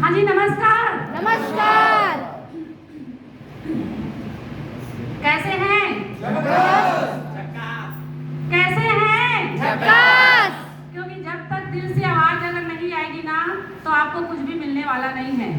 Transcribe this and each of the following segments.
हाँ जी, नमस्कार। नमस्कार। कैसे हैं? कैसे हैं? झकास। क्योंकि जब तक दिल से आवाज अगर नहीं आएगी ना तो आपको कुछ भी मिलने वाला नहीं है।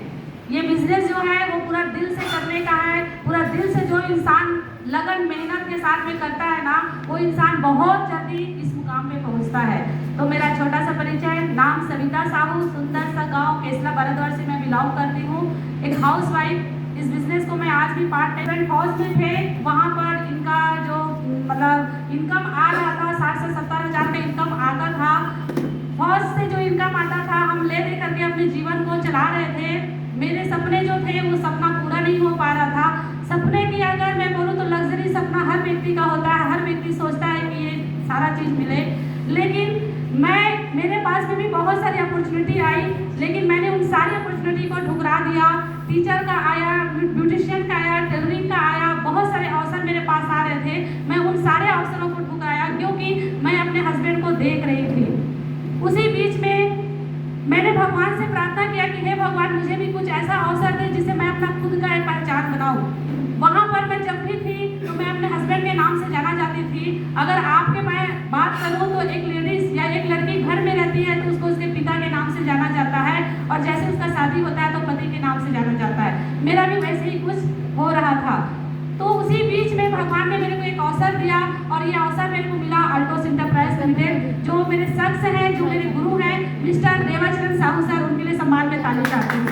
ये बिजनेस जो है वो पूरा दिल से करने का है। पूरा दिल से जो इंसान लगन मेहनत के साथ में करता है ना, वो इंसान बहुत जल्दी इस मुकाम पे पहुंचता है। तो मेरा छोटा सा परिचय, नाम सविता साहू, सुंदर सा गांव केसला भरतवार से मैं बिलोंग करती हूँ। एक हाउस वाइफ। इस बिजनेस को मैं आज भी पार्ट टाइम हाउस में थे, वहाँ पर इनका जो मतलब इनकम आ रहा था 60 से 70 हज़ार का इनकम आता था। फौज से जो इनकम आता था हम ले दे करके अपने जीवन को चला रहे थे। मेरे सपने जो थे वो सपना पूरा नहीं हो पा रहा था। सपने की अगर मैं बोलूँ तो लग्जरी सपना हर व्यक्ति का होता है, हर व्यक्ति सोचता है कि ये सारा चीज़ मिले, लेकिन मेरे पास में भी बहुत सारी अपॉर्चुनिटी आई, लेकिन मैंने उन सारी अपॉर्चुनिटी को ठुकरा दिया। टीचर का आया, ब्यूटिशियन का आया, टेलरिंग का आया, बहुत सारे अवसर मेरे पास आ रहे थे। मैं उन सारे अवसरों को ठुकराया क्योंकि मैं अपने हस्बैंड को देख रही थी। उसी बीच में मैंने भगवान से प्रार्थना किया कि हे भगवान, मुझे भी कुछ ऐसा अवसर दे जिससे मैं अपना खुद का एक पहचान बनाऊं। वहाँ पर मैं जब भी थी तो मैं अपने हस्बैंड के नाम से जाना जाती थी। अगर आपके मैं बात करूँ तो एक लेडीज या एक लड़की घर में रहती है तो उसको उसके पिता के नाम से जाना जाता है, और जैसे उसका शादी होता है तो पति के नाम से जाना जाता है। मेरा भी वैसे ही कुछ हो रहा था। तो उसी बीच में भगवान ने मेरे को एक अवसर दिया, और ये अवसर मेरे को मिला अल्टोस इंटरप्राइज लिमिटेड। जो मेरे शख्स हैं, जो मेरे गुरु हैं मिस्टर देवाचरण साहू सर, उनके लिए सम्मान में ताली चाहती हूँ।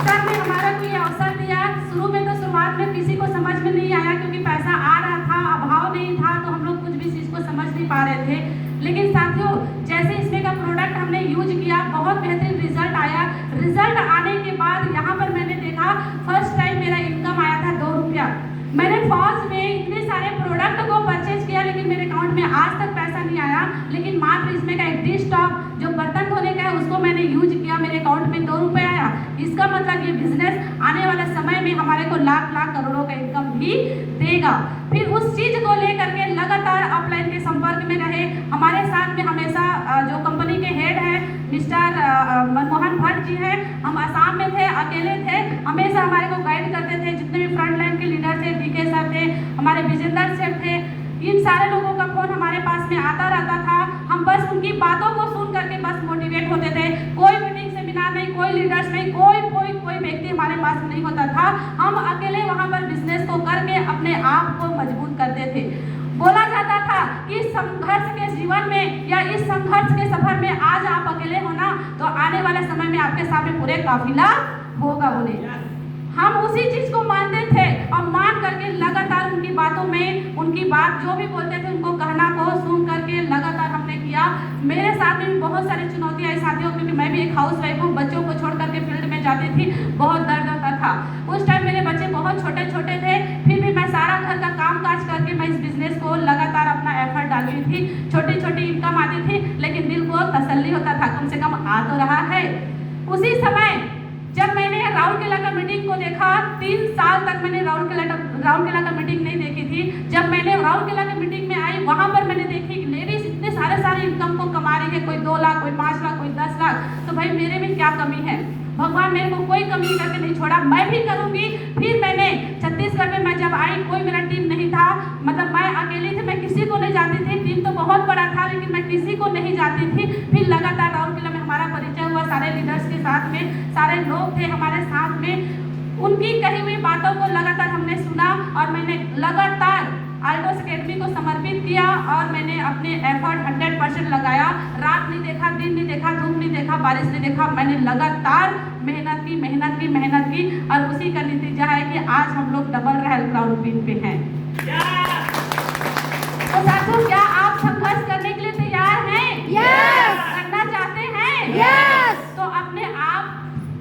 सर ने हमारा को ये अवसर दिया। शुरू में तो शुरुआत में किसी को समझ में नहीं आया क्योंकि पैसा आ रहा था, अभाव नहीं था, तो हम लोग कुछ भी चीज़ को समझ नहीं पा रहे थे। लेकिन साथियों, जैसे इसमें का प्रोडक्ट हमने यूज किया, बहुत बेहतरीन रिजल्ट आया। रिजल्ट आने के बाद यहाँ पर मैंने देखा फर्स्ट टाइम मेरा इनकम आया था 2 रुपया। मैंने फौज में इतने सारे प्रोडक्ट को परचेज किया, लेकिन मेरे अकाउंट में आज तक पैसा नहीं आया। लेकिन मात्र इसमें का एक डिश टॉप जो बर्तन धोने का है उसको मैंने यूज किया, मेरे अकाउंट में 2 रुपये आया। इसका मतलब ये बिजनेस आने वाले समय में हमारे को लाख लाख करोड़ों का इनकम भी देगा। फिर उस चीज को लेकर के लगातार अपलाइन के संपर्क में रहे। हमारे साथ में हमेशा जो कंपनी के हेड हैं मिस्टर मनमोहन भट्ट जी हैं, हम आसाम में थे, अकेले थे, हमेशा हमारे को गाइड करते थे। जितने भी फ्रंट लाइन के लीडर थे, डीके सर थे, हमारे विजेंदर सर थे, इन सारे लोगों का फोन हमारे पास में आता रहता था। हम बस उनकी बातों को सुन करके बस मोटिवेट होते थे। कोई मीटिंग सेमिनार नहीं, कोई लीडर्स नहीं, कोई व्यक्ति हमारे पास नहीं होता था। हम अकेले वहाँ पर बिजनेस को करके अपने आप को मजबूत करते थे। बोला जाता था कि इस संघर्ष के जीवन में या इस संघर्ष के सफर में आज आप अकेले हो ना, तो आने वाले समय में आपके सामने पूरे काफिला होगा। बोले हम उसी चीज को मानते थे, और मान करके लगातार उनकी बातों में, उनकी बात जो भी बोलते थे उनको कहना को सुन करके लगातार हमने किया। मेरे साथ में भी बहुत सारी चुनौतियां आई साथियों, क्योंकि मैं भी एक हाउस वाइफ हूँ। बच्चों को छोड़ करके फील्ड में जाती थी, बहुत दर्द होता था। उस टाइम मेरे बच्चे बहुत छोटे छोटे थे, फिर भी मैं सारा घर का काम काज करके मैं इस बिजनेस को लगातार अपना एफर्ट डालती थी। छोटी छोटी इनकम आती थी, लेकिन दिल को तसल्ली होता था कम से कम आ तो रहा है। उसी समय जब मैंने राउरकेला का मीटिंग को देखा, 3 साल तक मैंने राउरकेला का मीटिंग नहीं देखी थी। जब मैंने राउरकेला की मीटिंग में आई, वहां पर मैंने देखी कि लेडीज इतने सारे इनकम को कमा रही है, कोई 2 लाख, कोई 5 लाख, कोई 10 लाख। तो भाई मेरे में क्या कमी है? भगवान मेरे को कोई कमी करके नहीं छोड़ा, मैं भी करूंगी। फिर मैंने छत्तीसगढ़ में मैं जब आई, कोई मेरा टीम नहीं था, मतलब मैं अकेली थी, मैं किसी को नहीं जानती थी। टीम तो बहुत बड़ा था, लेकिन मैं किसी को नहीं जानती थी। फिर लगातार राउरकेला में हमारा परिचय हुआ, सारे लीडर्स के साथ में, सारे लोग थे हमारे साथ में। उनकी कही हुई बातों को लगातार हमने सुना, और मैंने लगातार अल्टोस अकेडमी को समर्पित किया, और मैंने अपने एफर्ट 100% लगाया। रात नहीं देखा, दिन नहीं देखा, धूप नहीं देखा, बारिश नहीं देखा, मैंने लगातार मेहनत की, और उसी का नतीजा है कि आज हम लोग डबल रॉयल क्राउन विन पे हैं। तो साथियों, क्या आप संघर्ष करने के लिए तैयार हैं? यस। करना चाहते हैं? यस। तो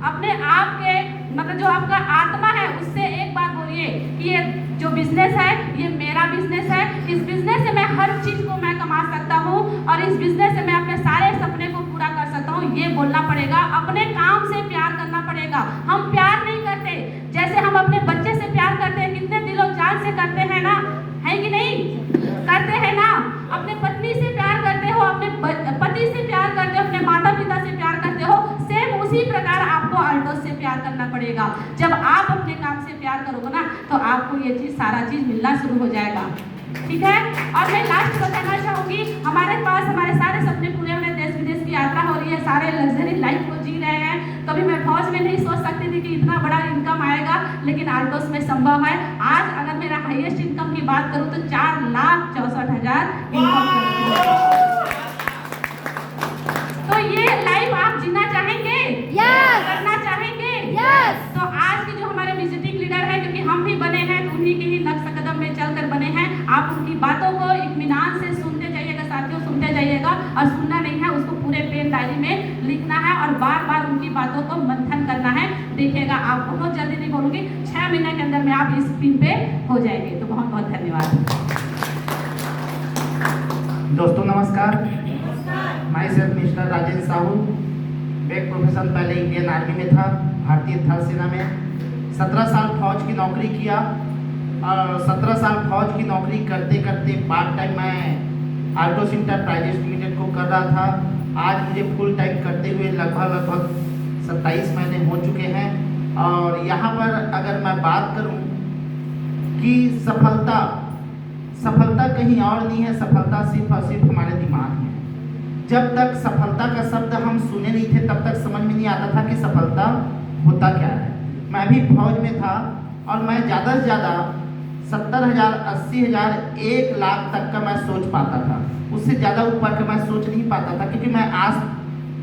अपने आप के मतलब जो आपका आत्मा है उससे एक बात बोलिए कि ये जो बिजनेस है ये मेरा बिजनेस है। इस बिजनेस से मैं हर चीज को मैं कमा सकता हूँ, और इस बिजनेस से मैं अपने सारे सपने को पूरा कर सकता हूँ। ये बोलना पड़ेगा, अपने काम से प्यार करना पड़ेगा। हम प्यार नहीं करते जैसे हम अपने बच्चे से प्यार करते हैं, कितने दिलो जान से करते हैं ना, है कि नहीं? करते हैं ना। अपने पत्नी से प्यार करते हो, अपने पति से प्यार करते हो, अपने माता पिता से प्यार करते हो, सेम इसी प्रकार आपको अल्टोस से प्यार करना पड़ेगा। जब आप अपने काम से प्यार करोगे ना तो आपको ये चीज़ सारा चीज़ मिलना शुरू हो जाएगा। ठीक है। और मैं लास्ट बताना चाहूँगी, हमारे पास हमारे सारे सपने पूरे हो रहे, देश विदेश की यात्रा हो रही है, सारे लग्जरी लाइफ को जी रहे हैं। कभी मैं फौज में नहीं सोच सकती थी कि इतना बड़ा इनकम आएगा, लेकिन आल्टोस में संभव है। आज अगर मेरा हाईएस्ट इनकम की बात करूँ तो 4,64,000 इनकम। तो ये लाइफ आप जीना चाहेंगे? Yes! करना चाहेंगे? Yes! तो आज के जो हमारे विजिटिंग लीडर हैं, क्योंकि हम भी बने हैं तो उन्हीं के ही नक्श कदम में चलकर बने हैं, आप उनकी बातों को इत्मीनान से सुनते जाइएगा साथियों, सुनते जाइएगा। और सुनना नहीं है, उसको पूरे पेन डायरी में लिखना है और बार बार उनकी बातों को मंथन करना है। देखिएगा आप बहुत जल्दी नहीं बोलूँगी, 6 महीने के अंदर में आप इस पिन पे हो जाएंगे। तो बहुत बहुत धन्यवाद। दोस्तों नमस्कार, मैं sir mister Rajendra Sahu. Back profession पहले इंडियन आर्मी में था, भारतीय थल सेना में 17 साल फौज की नौकरी किया और 17 साल फौज की नौकरी करते करते पार्ट टाइम मैं आल्टोस इंटरप्राइजेस लिमिटेड को कर रहा था। आज मुझे फुल टाइम करते हुए लगभग 27 महीने हो चुके हैं। और यहाँ पर अगर मैं बात करूँ कि सफलता कहीं और नहीं है, सफलता सिर्फ और सिर्फ हमारे दिमाग में है। जब तक सफलता का शब्द हम सुने नहीं थे तब तक समझ में नहीं आता था कि सफलता होता क्या है। मैं भी फौज में था और मैं ज़्यादा से ज़्यादा 70,000, 80,000, 1 लाख तक का मैं सोच पाता था। उससे ज़्यादा ऊपर का मैं सोच नहीं पाता था, क्योंकि मैं आस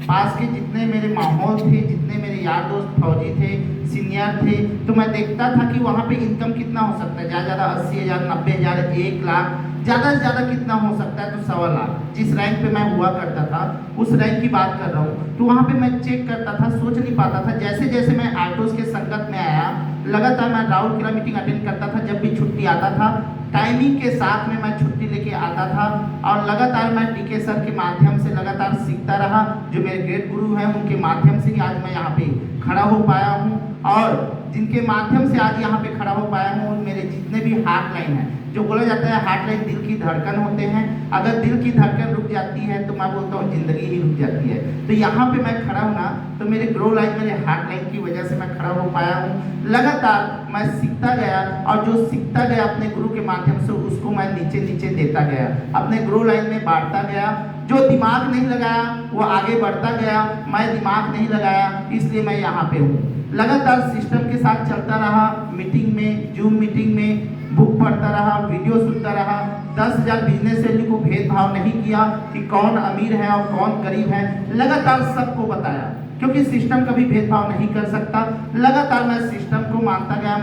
पास के जितने मेरे माहौल थे, जितने मेरे यार दोस्त फौजी थे, सीनियर थे, तो मैं देखता था कि वहाँ पे इनकम कितना हो सकता है। ज़्यादा 80,000, 90,000, 1 लाख, ज़्यादा से ज़्यादा कितना हो सकता है तो 1.25 लाख। जिस रैंक पे मैं हुआ करता था उस रैंक की बात कर रहा हूँ। तो वहाँ पे मैं चेक करता था, सोच नहीं पाता था। जैसे जैसे मैं आल्टोस के संगत में आया, लगातार मैं राउरकेला मीटिंग अटेंड करता था। जब भी छुट्टी आता था टाइमिंग के साथ में मैं छुट्टी लेके आता था और लगातार मैं डीके सर के माध्यम से लगातार सीखता रहा। जो मेरे ग्रेट गुरु हैं उनके माध्यम से ही आज मैं यहाँ पे खड़ा हो पाया हूँ और जिनके माध्यम से आज यहाँ पे खड़ा हो पाया हूँ। मेरे जितने भी हार्ट लाइन है, जो बोला जाता है हार्ट लाइन दिल की धड़कन होते हैं, अगर दिल की धड़कन रुक जाती है तो मैं बोलता हूँ जिंदगी ही रुक जाती है। तो यहाँ पे मैं खड़ा हूँ ना, तो मेरे ग्रो लाइन, मेरे हार्ट लाइन की वजह से मैं खड़ा हो पाया हूँ। लगातार मैं सीखता गया और जो सीखता गया अपने गुरु के माध्यम से उसको मैं नीचे नीचे देता गया, अपने ग्रो लाइन में बांटता गया। जो दिमाग नहीं लगाया वो आगे बढ़ता गया, मैं दिमाग नहीं लगाया इसलिए मैं यहाँ पे हूँ। लगातार सिस्टम के साथ चलता रहा, मीटिंग में, जूम मीटिंग में बुक पढ़ता रहा, वीडियो सुनता रहा। 10,000 बिजनेस वैल्यू को भेदभाव नहीं किया कि कौन अमीर है और कौन गरीब है। लगातार सबको बताया, क्योंकि सिस्टम कभी भेदभाव नहीं कर सकता। लगातार मैं सिस्टम को मानता गया,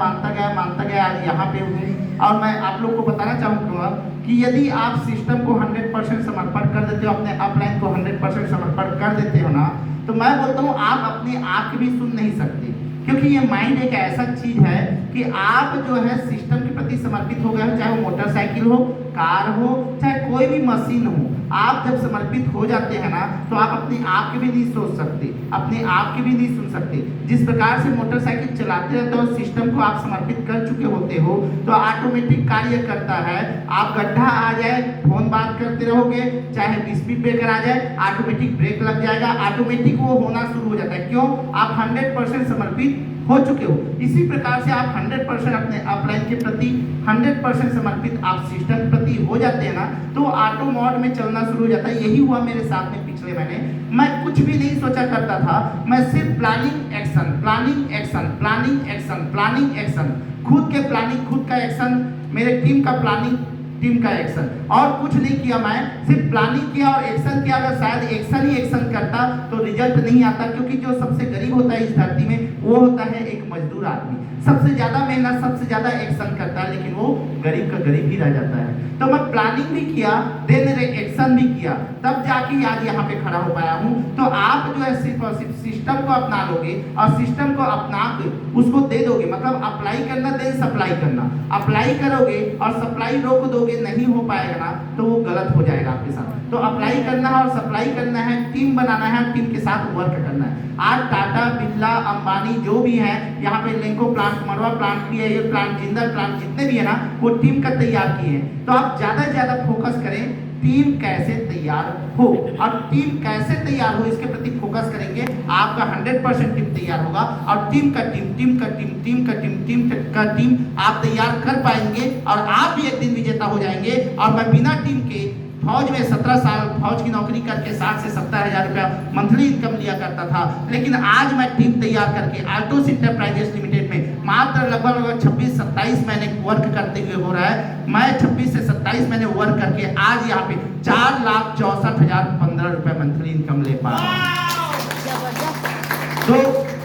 आज यहाँ पे हूँ। और मैं आप लोग को बताना चाहूँगा कि यदि आप सिस्टम को 100% समर्पण कर देते हो, अपने अपलाइन को 100% समर्पण कर देते हो ना, तो मैं बोलता हूँ आप अपने आप की भी सुन नहीं सकते। क्योंकि ये माइंड एक ऐसा चीज है कि आप जो है सिस्टम के प्रति समर्पित हो गए हो, चाहे वो मोटरसाइकिल हो, कार हो, चाहे कोई भी मशीन हो। आप जब समर्पित हो जाते हैं ना तो आप अपने आप के भी नहीं सोच सकते, अपने आप के भी नहीं सुन सकते। जिस प्रकार से मोटरसाइकिल चलाते रहते हो, सिस्टम को आप समर्पित कर चुके होते हो तो ऑटोमेटिक कार्य करता है। आप गड्ढा आ जाए, फोन बात करते रहोगे, चाहे स्पीड ब्रेकर आ जाए, ऑटोमेटिक ब्रेक लग जाएगा, ऑटोमेटिक वो होना शुरू हो जाता है। क्यों? आप 100% समर्पित हो चुके हो। इसी प्रकार से आप 100% अपने अपलाइन के प्रति 100% समर्पित आप सिस्टम के प्रति हो जाते हैं ना, तो ऑटो मोड में चलना शुरू हो जाता है। यही हुआ मेरे साथ में पिछले महीने। मैं कुछ भी नहीं सोचा करता था, मैं सिर्फ planning action, planning action, planning action, planning action, खुद के प्लानिंग, खुद का एक्शन, मेरे टीम का प्लानिंग, टीम का एक्शन, और कुछ नहीं किया। मैं सिर्फ प्लानिंग किया और एक्शन किया। अगर शायद एक्शन ही एक्शन करता तो रिजल्ट नहीं आता, क्योंकि जो सबसे गरीब होता है इस धरती में वो होता है एक मजदूर आदमी। सबसे ज्यादा मेहनत, सबसे ज्यादा एक्शन करता है, लेकिन वो गरीब का गरीब ही रह जाता है। तो मैं प्लानिंग भी किया, देन एक्शन भी किया, तब जाके आज यहाँ पे खड़ा हो पाया हूँ। तो आप जो है सिर्फ और सिर्फ सिस्टम को अपना लोगे और सिस्टम को अपना के उसको दे दोगे, मतलब अप्लाई करना, देन सप्लाई करना। अप्लाई करोगे और सप्लाई रोक दोगे, नहीं हो पाएगा ना, तो वो गलत हो जाएगा आपके साथ। तो अप्लाई करना है और सप्लाई करना है, टीम बनाना है, टीम के साथ वर्क करना है। आज टाटा, बिरला, अंबानी जो भी है यहाँ पे, लेंको प्लांट, मरवा प्लांट भी है, ये प्लांट, जिंदल प्लांट, जितने भी है ना, वो टीम का तैयार किए हैं। तो आप ज्यादा से ज्यादा फोकस करें टीम कैसे तैयार हो, और टीम कैसे तैयार हो इसके प्रति फोकस करेंगे, आपका 100% टीम तैयार होगा। और टीम का टीम आप तैयार कर पाएंगे और आप भी एक दिन विजेता हो जाएंगे। और मैं बिना टीम के फौज में 17 साल फौज की नौकरी करके 60 से 70 हजार रुपया मंथली इनकम लिया करता था, लेकिन आज मैं टीम तैयार करके आल्टोस इंटरप्राइजेस लिमिटेड में मात्र लगभग 26-27 महीने वर्क करते हुए हो रहा है। मैं 26 से 27 महीने वर्क करके आज यहाँ पे 4,64,015 रुपया मंथली इनकम ले पा रहा हूँ। तो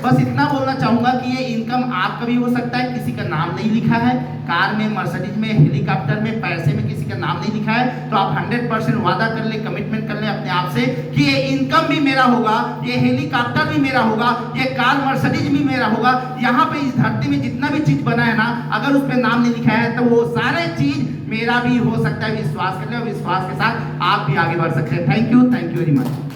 बस इतना बोलना चाहूंगा कि ये इनकम आपका भी हो सकता है। किसी का नाम नहीं लिखा है, कार में, मर्सिडीज में, हेलीकॉप्टर में, पैसे में किसी का नाम नहीं लिखा है, तो आप 100% वादा कर ले, कमिटमेंट कर ले अपने आप से कि ये इनकम भी मेरा होगा, ये हेलीकॉप्टर भी मेरा होगा, ये कार मर्सिडीज भी मेरा होगा। यहाँ पे इस धरती में जितना भी चीज बना है ना, अगर उस पर नाम नहीं लिखा है तो वो सारे चीज मेरा भी हो सकता है। विश्वास कर ले और विश्वास के साथ आप भी आगे बढ़ सकते हैं। Thank you very much.